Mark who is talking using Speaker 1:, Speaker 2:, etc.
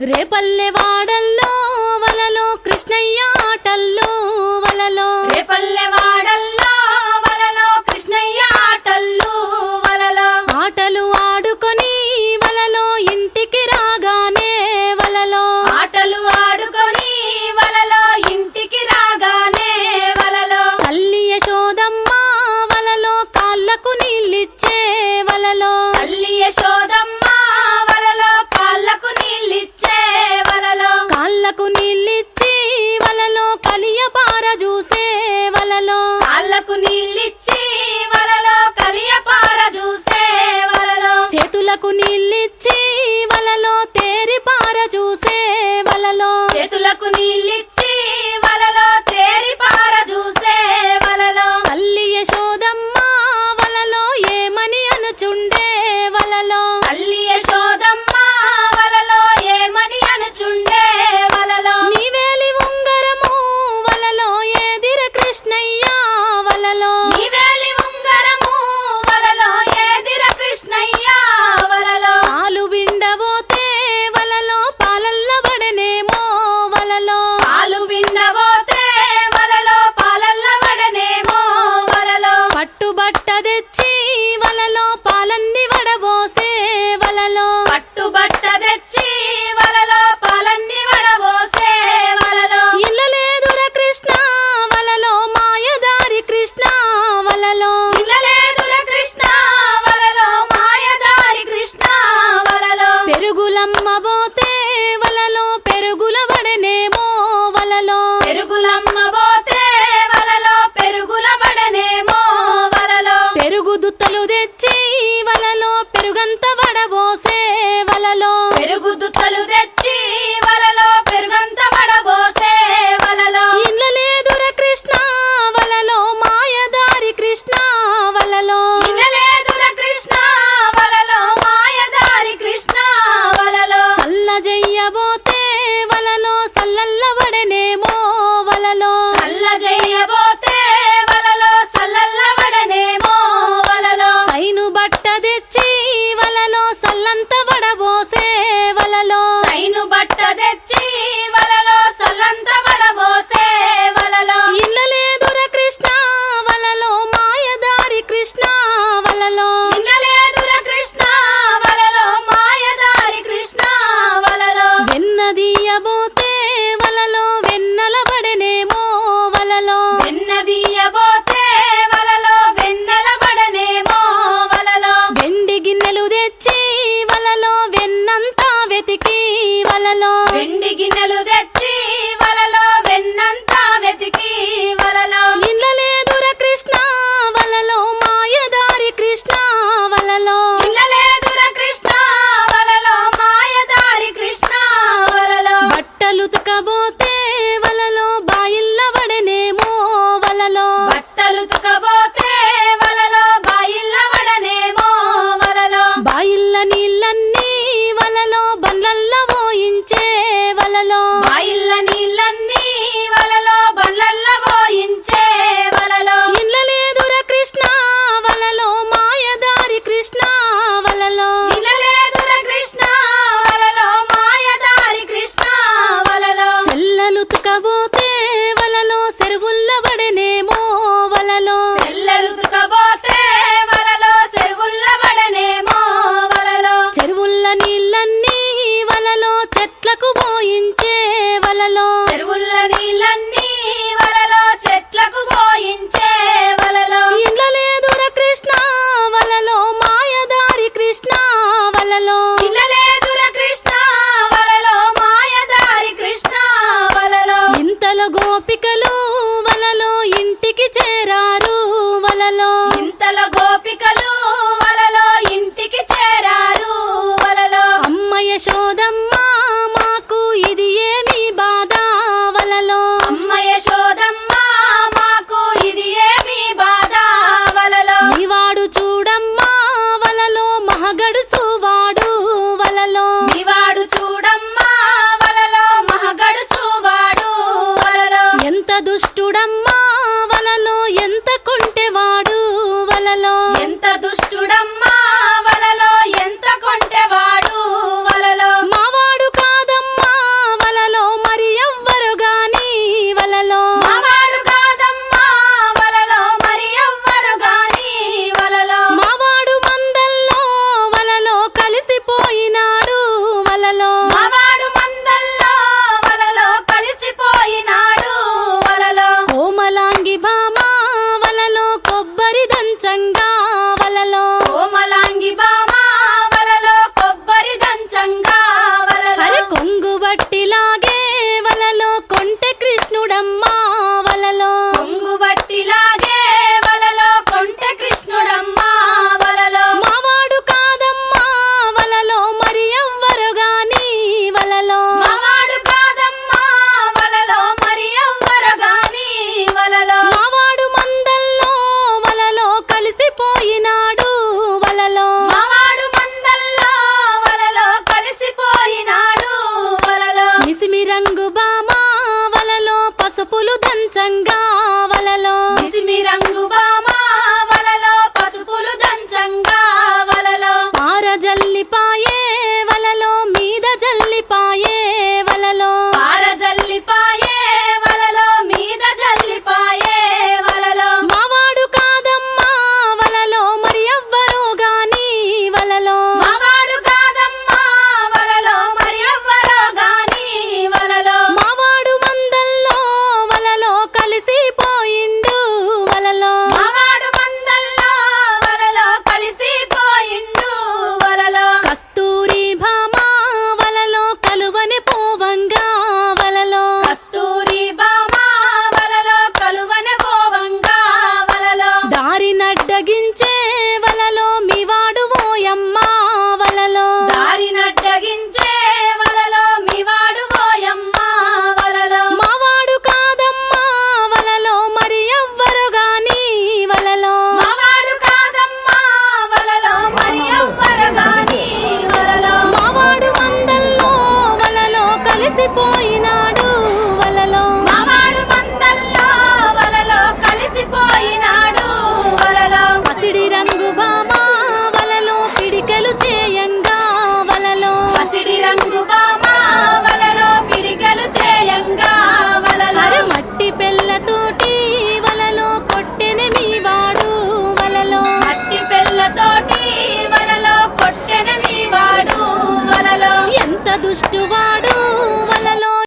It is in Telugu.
Speaker 1: రేపల్లె వాడల్లో వలలో కృష్ణయ్య ఆటల్లో వలలో
Speaker 2: రేపల్లె వాడల్లో వలలో కృష్ణయ్య ఆటల్లో వలలో
Speaker 1: ఆటలు ఆడుకొని వలలో ఇంటికి రాగానే వలలో
Speaker 2: ఆటలు ఆడుకొని వలలో ఇంటికి రాగానే వలలో
Speaker 1: తల్లి యశోదమ్మ వలలో కాళ్ళకు నీళ్ళిచ్చే వలలో
Speaker 2: తల్లి యశోదమ్మ వలలో కాళ్ళకు నీళ్ళిచ్చే వలలో
Speaker 1: కాళ్ళకు నీళ్ళిచ్చి వలలో కలియపార చూసే వలలో
Speaker 2: కాళ్ళకు నీళ్ళిచ్చి వలలో కలియపార చూసే వలలో
Speaker 1: చేతులకు నీళ్ళిచ్చి వలలో తేరిపార చూసే వలలో
Speaker 2: చేతులకు నీళ్ళిచ్చి వలలో తేరిపార చూసే వలలో
Speaker 1: తల్లి యశోదమ్మ వలలో ఏమని అనుచుండే వలలో
Speaker 2: తల్లి యశోదమ్మ వలలో ఏమని అనుచుండే వలలో
Speaker 1: నీవేలి ఉంగరము వలలో ఏదిర కృష్ణయ్య వలలో
Speaker 2: నీవేలి ఉంగరము వలలో ఏదిర కృష్ణయ్య వలలో
Speaker 1: పాలు బిండబోతే వలలో పాలల్ల పడనేమో వలలో
Speaker 2: పాలు విండబోతే వలలో పాలల్ల వడనేమో వలలో
Speaker 1: పట్టుబట్ట తెచ్చి వలలో పాలన్ని వడబోసే వలలో
Speaker 2: పట్టుబట్ట తెచ్చి వలలో పాలన్ని వడబోసే వలలో
Speaker 1: ఇల్లలేదుర కృష్ణ వలలో మాయదారి కృష్ణ వలలో
Speaker 2: ఇల్లలేదుర కృష్ణ వలలో మాయదారి కృష్ణ వలలో
Speaker 1: పెరుగులమ్మ పోతే వలలో పెరుగుల వడనేమో వలలో
Speaker 2: పెరుగులమ్మ పోతే వలలో పెరుగుల వడనేమో వలలో
Speaker 1: పెరుగు దుత్తలు తెచ్చి వలలో పెరుగంత వడబోసే వలలో
Speaker 2: పెరుగు దుత్తలు తెచ్చి వలలో పెరుగంత వడబోసే వలలో
Speaker 1: ఇల్లలేదుర కృష్ణ వలలో మాయదారి కృష్ణ వలలో
Speaker 2: ఇల్లలేదుర కృష్ణ వలలో మాయదారి కృష్ణ వలలో
Speaker 1: సల్ల జయ్యబోతే వలలో సల్లల్ల వడనేమో వలలో
Speaker 2: సల్ల జయ్యబోతే వలలో సల్లల్ల వడనేమో వలలో
Speaker 1: సైను బట్ట తెచ్చి వలలో సల్లంత వడబోసే వలలో
Speaker 2: సైను బట్ట తెచ్చి వలలో సల్లంత వడబోసే వలలో
Speaker 1: ఇల్లలేదుర కృష్ణ వలలో మాయదారి కృష్ణ వలలో
Speaker 2: ఇల్లలేదుర కృష్ణ వలలో మాయదారి కృష్ణ వలలో
Speaker 1: వెన్నదీయబోతే వలలో వెన్నల వడనేమో వలలో
Speaker 2: వెన్నదీయబోతే వలలో వెన్నెల వడనేమో వలలో
Speaker 1: వెండి గిన్నెలు తెచ్చి వలలో వెన్నంతా వెతికి వలలో
Speaker 2: వెండి గిన్నెలు తెచ్చి వలలో వెన్నంతా వెతికి వలలో
Speaker 1: ఇల్లలేదుర కృష్ణ వలలో మాయదారి కృష్ణ వలలో
Speaker 2: ఇల్లలేదుర కృష్ణ వలలో మాయదారి కృష్ణ వలలో
Speaker 1: బట్టలు తుకబోతే వలలో బాయిల్ల వడనేమో వలలో
Speaker 2: బట్టలు తుకబోతే వలలో బాయిల్ల వడనేమో వలలో
Speaker 1: బాయిల్ల నీళ్ళన్నీ వలలో బండ్లల్ల పోయించే వలలో
Speaker 2: బాయిల్ల నీళ్ళన్నీ వలలో బండ్లల్ల పోయించే వలలో
Speaker 1: ఇల్లలేదుర కృష్ణ వలలో మాయదారి కృష్ణ వలలో
Speaker 2: ఇల్లలేదుర కృష్ణ వలలో మాయదారి కృష్ణ వలలో
Speaker 1: సెల్లలు తుకబోతే వలలో చెరువుల్ల వడనేమో వలలో
Speaker 2: తెల్లలు తుకబోతే వలలో చెరువుల్ల వడనేమో వలలో
Speaker 1: చెరువుల్ల నీళ్ళన్నీ వలలో చెట్లకు పోయించే వలలో
Speaker 2: చెరువుల్ల నీళ్ళన్నీ వలలో చెట్లకు పోయించే వలలో
Speaker 1: ఇల్లలేదుర కృష్ణ వలలో మాయదారి కృష్ణ వలలో
Speaker 2: ఇల్ల